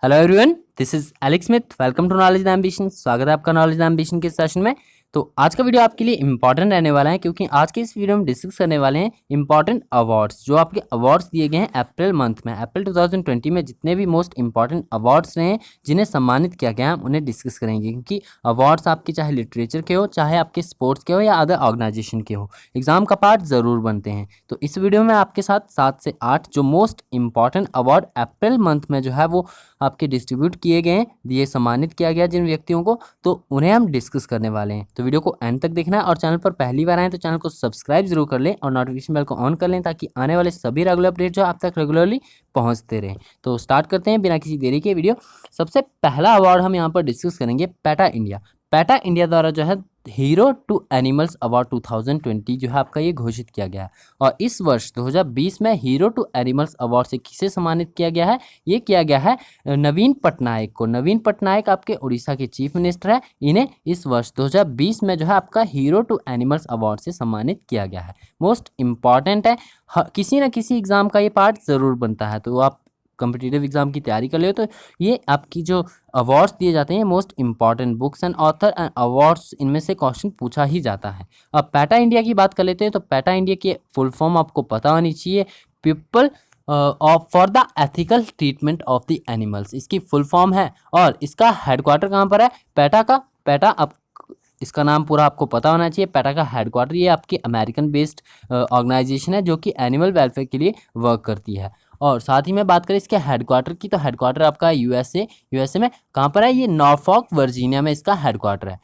Hello everyone, this is Alex Smith. Welcome to knowledge the ambition. स्वागत है आपका knowledge the ambition के session में। तो आज का वीडियो आपके लिए इंपॉर्टेंट रहने वाला है, क्योंकि आज के इस वीडियो में डिस्कस करने वाले हैं इंपॉर्टेंट अवार्ड्स, जो आपके अवार्ड्स दिए गए हैं अप्रैल मंथ में। अप्रैल 2020 में जितने भी मोस्ट इंपॉर्टेंट अवार्ड्स रहे हैं जिन्हें सम्मानित किया गया है, हम उन्हें डिस्कस करेंगे। क्योंकि अवार्ड्स आपके चाहे लिटरेचर के हो, चाहे आपके स्पोर्ट्स के हो या अदर ऑर्गेनाइजेशन के हो, एग्जाम का पार्ट ज़रूर बनते हैं। तो इस वीडियो में आपके साथ 7 से 8 जो most important award April month में जो है वो आपके डिस्ट्रीब्यूट किए गए हैं, दिए सम्मानित किया गया जिन व्यक्तियों को, तो उन्हें हम डिस्कस करने वाले हैं। तो वीडियो को एंड तक देखना है, और चैनल पर पहली बार आए तो चैनल को सब्सक्राइब जरूर कर लें और नोटिफिकेशन बेल को ऑन कर लें, ताकि आने वाले सभी रेगुलर अपडेट जो आप तक रेगुलरली पहुंचते रहें। तो स्टार्ट करते हैं बिना किसी देरी के वीडियो। सबसे पहला अवार्ड हम यहाँ पर डिस्कस करेंगे पैटा इंडिया। पैटा इंडिया द्वारा जो है हीरो टू एनिमल्स अवार्ड 2020 जो है आपका ये घोषित किया गया है। और इस वर्ष 2020 में हीरो टू एनिमल्स अवार्ड से किसे सम्मानित किया गया है? ये किया गया है नवीन पटनायक को। नवीन पटनायक आपके उड़ीसा के चीफ मिनिस्टर है। इन्हें इस वर्ष 2020 में जो है आपका हीरो टू एनिमल्स अवार्ड से सम्मानित किया गया है। मोस्ट इंपॉर्टेंट है, किसी न किसी एग्जाम का ये पार्ट ज़रूर बनता है। तो आप कॉम्पिटिटिव एग्जाम की तैयारी कर ले तो ये आपकी जो अवार्ड्स दिए जाते हैं most important books and author and awards, इनमें से क्वेश्चन पूछा ही जाता है। अब पैटा इंडिया की बात कर लेते हैं। तो पैटा इंडिया की फुल फॉर्म आपको पता होनी चाहिए, people for the ethical treatment of the animals, इसकी फुल फॉर्म है। और इसका हेडक्वार्टर कहाँ पर है? पैटा का। पैटा अब इसका नाम पूरा आपको पता होना चाहिए। पैटा का हेडक्वार्टर ये आपकी अमेरिकन बेस्ड ऑर्गेनाइजेशन है, जो कि एनिमल वेलफेयर के लिए वर्क करती है। और साथ ही में बात करें इसके हेडक्वार्टर की, तो हेडक्वार्टर आपका यूएसए में कहाँ पर है? ये नॉर्फॉक वर्जीनिया में इसका हेडक्वार्टर है।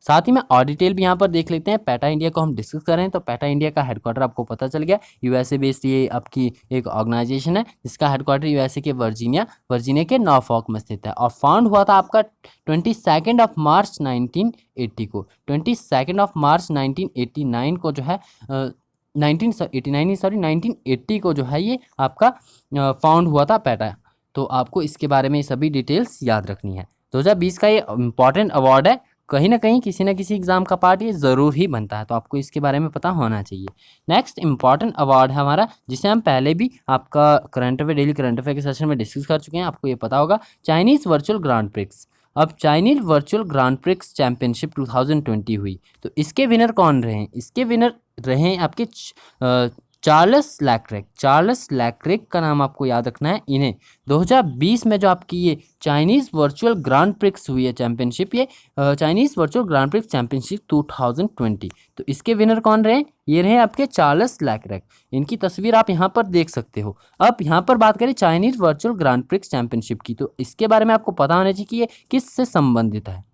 साथ ही में और डिटेल भी यहाँ पर देख लेते हैं। पैटा इंडिया को हम डिस्कस करें तो पैटा इंडिया का हेडक्वार्टर आपको पता चल गया, यूएसए बेस्ड ये आपकी एक ऑर्गेनाइजेशन है जिसका हेडक्वार्टर यूएसए के वर्जीनिया के नॉर्फॉक में स्थित है। और फाउंड हुआ था आपका 22 मार्च 1980 को। 22 मार्च 1989 को जो है 1980 को जो है ये आपका फाउंड हुआ था पैटा। तो आपको इसके बारे में सभी डिटेल्स याद रखनी है। 2020 का ये इंपॉर्टेंट अवार्ड है, कहीं ना कहीं किसी न किसी एग्जाम का पार्ट ये ज़रूर ही बनता है, तो आपको इसके बारे में पता होना चाहिए। नेक्स्ट इंपॉर्टेंट अवार्ड है हमारा, जिसे हम पहले भी आपका current affair daily current affair के सेशन में डिस्कस कर चुके हैं, आपको ये पता होगा, चाइनीज़ वर्चुअल ग्रांड प्रिक्स। अब Chinese virtual grand prix championship 2020 हुई, तो इसके विनर कौन रहे? इसके विनर रहे आपके चार्ल्स लैक्रेक का नाम आपको याद रखना है। इन्हें 2020 में जो आपकी ये चाइनीज़ वर्चुअल ग्रांड प्रिक्स हुई है चैंपियनशिप, ये Chinese virtual grand prix championship 2020, तो इसके विनर कौन रहे? ये रहे आपके चार्ल्स लैक्रेक। इनकी तस्वीर आप यहाँ पर देख सकते हो। अब यहाँ पर बात करें Chinese virtual grand prix championship की, तो इसके बारे में आपको पता होना चाहिए कि ये किससे संबंधित है।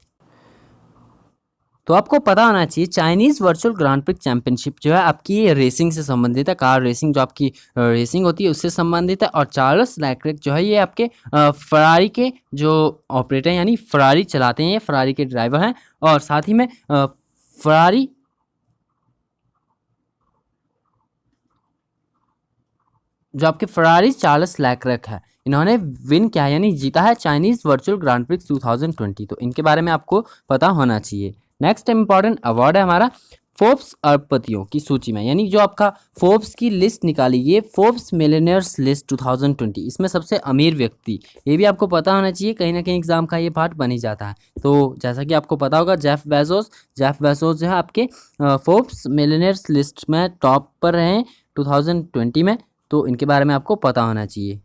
तो आपको पता होना चाहिए Chinese virtual grand prix championship जो है आपकी रेसिंग से संबंधित है, कार रेसिंग जो आपकी रेसिंग होती है उससे संबंधित है। और चार्ल्स लैक्रेक जो है ये आपके फरारी के जो ऑपरेटर हैं, यानी फरारी चलाते हैं, ये फरारी के ड्राइवर हैं। और साथ ही में फरारी जो आपके फरारी चार्ल्स लैक्रेक है, इन्होंने विन किया यानी जीता है चाइनीज़ वर्चुअल ग्रांड प्रिक्स 2020, तो इनके बारे में आपको पता होना चाहिए। नेक्स्ट इंपॉर्टेंट अवार्ड है हमारा फोर्ब्स अरबपतियों की सूची में, यानी जो आपका फोर्ब्स की लिस्ट निकाली, ये फोर्ब्स मिलियनेयर्स लिस्ट 2020, इसमें सबसे अमीर व्यक्ति, ये भी आपको पता होना चाहिए, कहीं ना कहीं एग्जाम का ये पार्ट बन ही जाता है। तो जैसा कि आपको पता होगा जेफ बेजोस जो है आपके फोर्ब्स मिलियनेयर्स लिस्ट में टॉप पर रहे हैं 2020 में, तो इनके बारे में आपको पता होना चाहिए।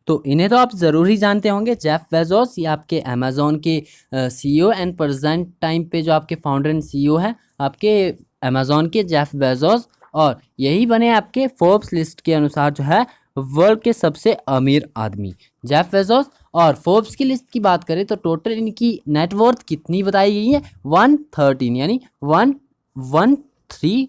तो इन्हें तो आप ज़रूर ही जानते होंगे, जेफ बेजोस, ये आपके अमेज़ॉन के सीईओ एंड प्रेजेंट टाइम पे जो आपके फाउंडर एंड सीईओ हैं आपके अमेज़ॉन के, जेफ बेजोस। और यही बने आपके फोर्ब्स लिस्ट के अनुसार जो है वर्ल्ड के सबसे अमीर आदमी जेफ बेजोस। और फोर्ब्स की लिस्ट की बात करें तो टोटल इनकी नेटवर्थ कितनी बताई गई है? 113 यानी 113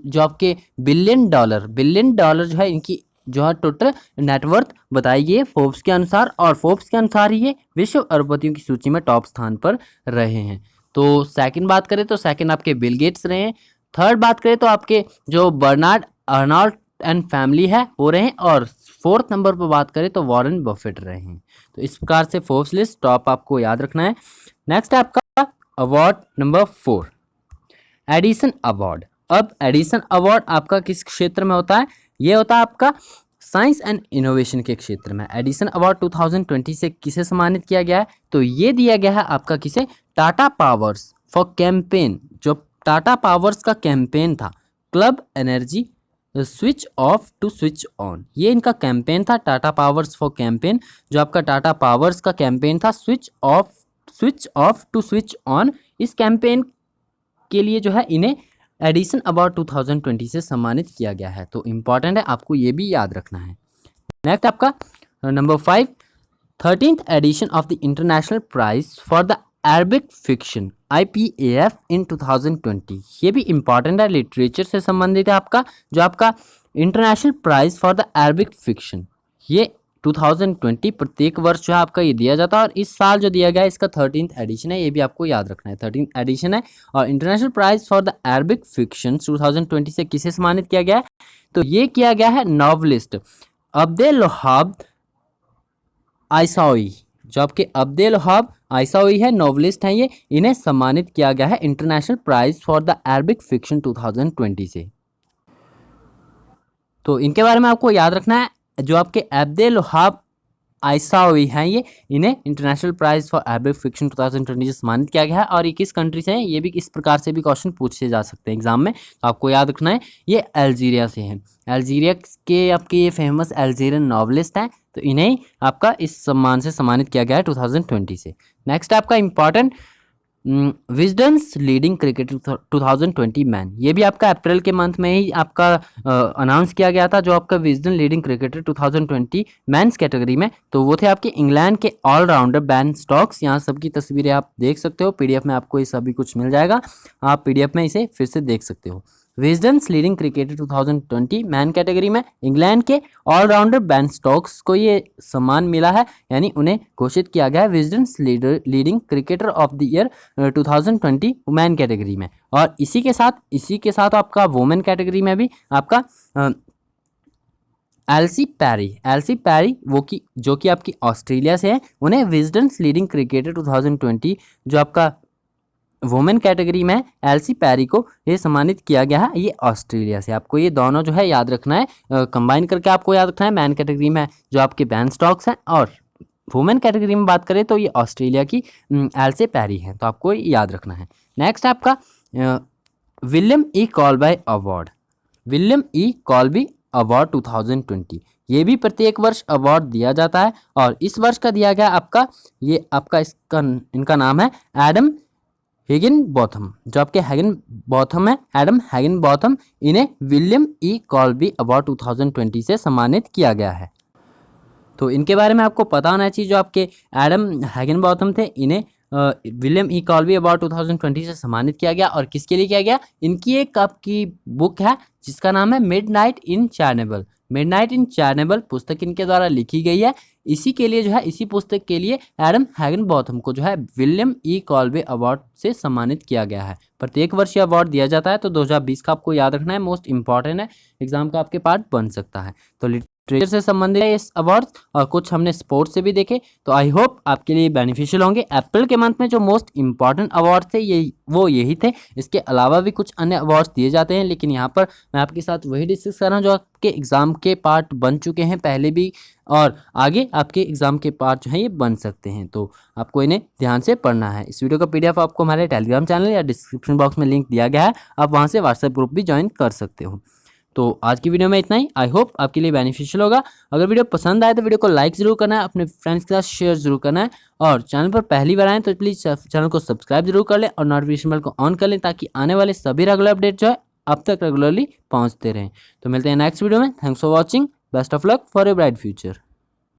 जो आपके बिलियन डॉलर जो है इनकी जो है टोटल नेटवर्थ बताई गई है फोर्ब्स के अनुसार। और फोर्ब्स के अनुसार ये विश्व अरबपतियों की सूची में टॉप स्थान पर रहे हैं। तो सेकंड बात करें तो सेकंड आपके बिल गेट्स रहे हैं। थर्ड बात करें तो आपके जो बर्नार्ड अर्नॉल्ट एंड फैमिली है वो रहे हैं। और फोर्थ नंबर पर बात करें तो वॉरेन बफेट रहे हैं। तो इस प्रकार से फोर्ब्स लिस्ट टॉप आपको याद रखना है। नेक्स्ट है आपका अवार्ड नंबर 4, एडिसन अवार्ड। अब एडिसन अवार्ड आपका किस क्षेत्र में होता है? ये होता है आपका साइंस एंड इनोवेशन के क्षेत्र में एडिसन अवार्ड 2020 से किसे सम्मानित किया गया है? तो ये दिया गया है आपका किसे? Tata power's for campaign. जो टाटा पावर्स का कैंपेन था, club energy switch off to switch on, ये इनका कैंपेन था टाटा पावर्स फॉर कैंपेन। जो आपका टाटा पावर्स का कैंपेन था switch off to switch on, इस कैंपेन के लिए जो है इन्हें एडिसन अवार्ड 2020 से सम्मानित किया गया है। तो इम्पॉर्टेंट है, आपको ये भी याद रखना है। नेक्स्ट आपका number 5, 13th edition of the international prize for the Arabic fiction IPAF in 2020, ये भी इम्पॉर्टेंट है, लिटरेचर से संबंधित है आपका। जो आपका international prize for the Arabic fiction, ये 2020 प्रत्येक वर्ष जो है आपका ये दिया जाता है, और इस साल जो दिया गया है इसका 13th एडिशन है, ये भी आपको याद रखना है, 13th एडिशन है। और international prize for the Arabic fiction 2020 से किसे सम्मानित किया गया है? तो ये किया गया है नॉवलिस्ट अब्देल वहाब आइसावी। जो आपके अब्देल वहाब आइसावी है, नॉवलिस्ट हैं ये, इन्हें सम्मानित किया गया है international prize for the Arabic fiction 2020 से। तो इनके बारे में आपको याद रखना है। जो आपके अब्देल वहाब आइसावी हैं ये, इन्हें international prize for Arabic fiction 2020 से सम्मानित किया गया है। और ये किस कंट्री से हैं? ये भी इस प्रकार से भी क्वेश्चन पूछे जा सकते हैं एग्जाम में, तो आपको याद रखना है ये अल्जीरिया से हैं। अल्जीरिया के आपके ये फेमस अल्जीरियन नॉवलिस्ट हैं, तो इन्हें आपका इस सम्मान से सम्मानित किया गया है 2020 से। नेक्स्ट आपका इंपॉर्टेंट विजडन्स लीडिंग क्रिकेटर 2020 मैन, ये भी आपका अप्रैल के मंथ में ही आपका अनाउंस किया गया था। जो आपका Wisden leading cricketer 2020 men's category में, तो वो थे आपके इंग्लैंड के ऑलराउंडर बेन स्टोक्स। यहाँ सबकी तस्वीरें आप देख सकते हो, PDF में आपको ये सभी कुछ मिल जाएगा, आप PDF में इसे फिर से देख सकते हो। विजडन्स लीडिंग क्रिकेटर 2020 मैन कैटेगरी में इंग्लैंड के ऑलराउंडर बेन स्टोक्स को ये सम्मान मिला है, यानी उन्हें घोषित किया गया है Wisden's leading cricketer of the year 2020 women category में। और इसी के साथ आपका वुमेन कैटेगरी में भी आपका एल्सी पैरी जो कि आपकी ऑस्ट्रेलिया से है, उन्हें विजडन्स लीडिंग क्रिकेटर 2020 जो आपका वुमेन कैटेगरी में एल्सी पैरी को ये सम्मानित किया गया है, ये ऑस्ट्रेलिया से। आपको ये दोनों जो है याद रखना है, कंबाइन करके आपको याद रखना है। मैन कैटेगरी में जो आपके बेन स्टोक्स हैं, और वुमेन कैटेगरी में बात करें तो ये ऑस्ट्रेलिया की एल्सी पैरी है, तो आपको याद रखना है। नेक्स्ट आपका विलियम ई कॉल्बी अवार्ड 2020, ये भी प्रत्येक वर्ष अवार्ड दिया जाता है, और इस वर्ष का दिया गया इनका नाम है एडम हिगिनबॉथम। जो आपके हिगिनबॉथम है, एडम हिगिनबॉथम, इन्हें विलियम ई कॉल्बी अवार्ड 2020 से सम्मानित किया गया है। तो इनके बारे में आपको पता होना चाहिए। जो आपके एडम हिगिनबॉथम थे, इन्हें विलियम ई कॉल्बी अवार्ड 2020 से सम्मानित किया गया। और किसके लिए किया गया? इनकी एक आपकी बुक है जिसका नाम है मिडनाइट इन चैरनोबिल पुस्तक इनके द्वारा लिखी गई है। इसी पुस्तक के लिए एडम हिगिनबॉथम को जो है विलियम ई कॉल्बी अवार्ड से सम्मानित किया गया है। प्रत्येक वर्ष ये अवार्ड दिया जाता है, तो 2020 का आपको याद रखना है, मोस्ट इंपॉर्टेंट है, एग्जाम का आपके पार्ट बन सकता है। तो लिटरेचर से संबंधित है इस अवार्ड, और कुछ हमने स्पोर्ट्स से भी देखे, तो आई होप आपके लिए बेनिफिशियल होंगे। अप्रैल के मंथ में जो मोस्ट इंपॉर्टेंट अवार्ड थे यही थे। इसके अलावा भी कुछ अन्य अवार्ड्स दिए जाते हैं, लेकिन यहाँ पर मैं आपके साथ वही डिस्कस कर रहा हूँ जो आपके एग्जाम के पार्ट बन चुके हैं पहले भी, और आगे आपके एग्जाम के पार्ट जो हैं ये बन सकते हैं, तो आपको इन्हें ध्यान से पढ़ना है। इस वीडियो का PDF आपको हमारे टेलीग्राम चैनल या डिस्क्रिप्शन बॉक्स में लिंक दिया गया है, आप वहाँ से व्हाट्सएप ग्रुप भी ज्वाइन कर सकते हो। तो आज की वीडियो में इतना ही, आई होप आपके लिए बेनिफिशियल होगा। अगर वीडियो पसंद आए तो वीडियो को लाइक जरूर करना है, अपने फ्रेंड्स के साथ शेयर जरूर करना है, और चैनल पर पहली बार आए तो प्लीज़ चैनल को सब्सक्राइब जरूर कर लें और नोटिफिकेशन बेल को ऑन कर लें, ताकि आने वाले सभी रेगुलर अपडेट जो है अब तक रेगुलरली पहुंचते रहें। तो मिलते हैं नेक्स्ट वीडियो में। Thanks for watching, best of luck for a bright future.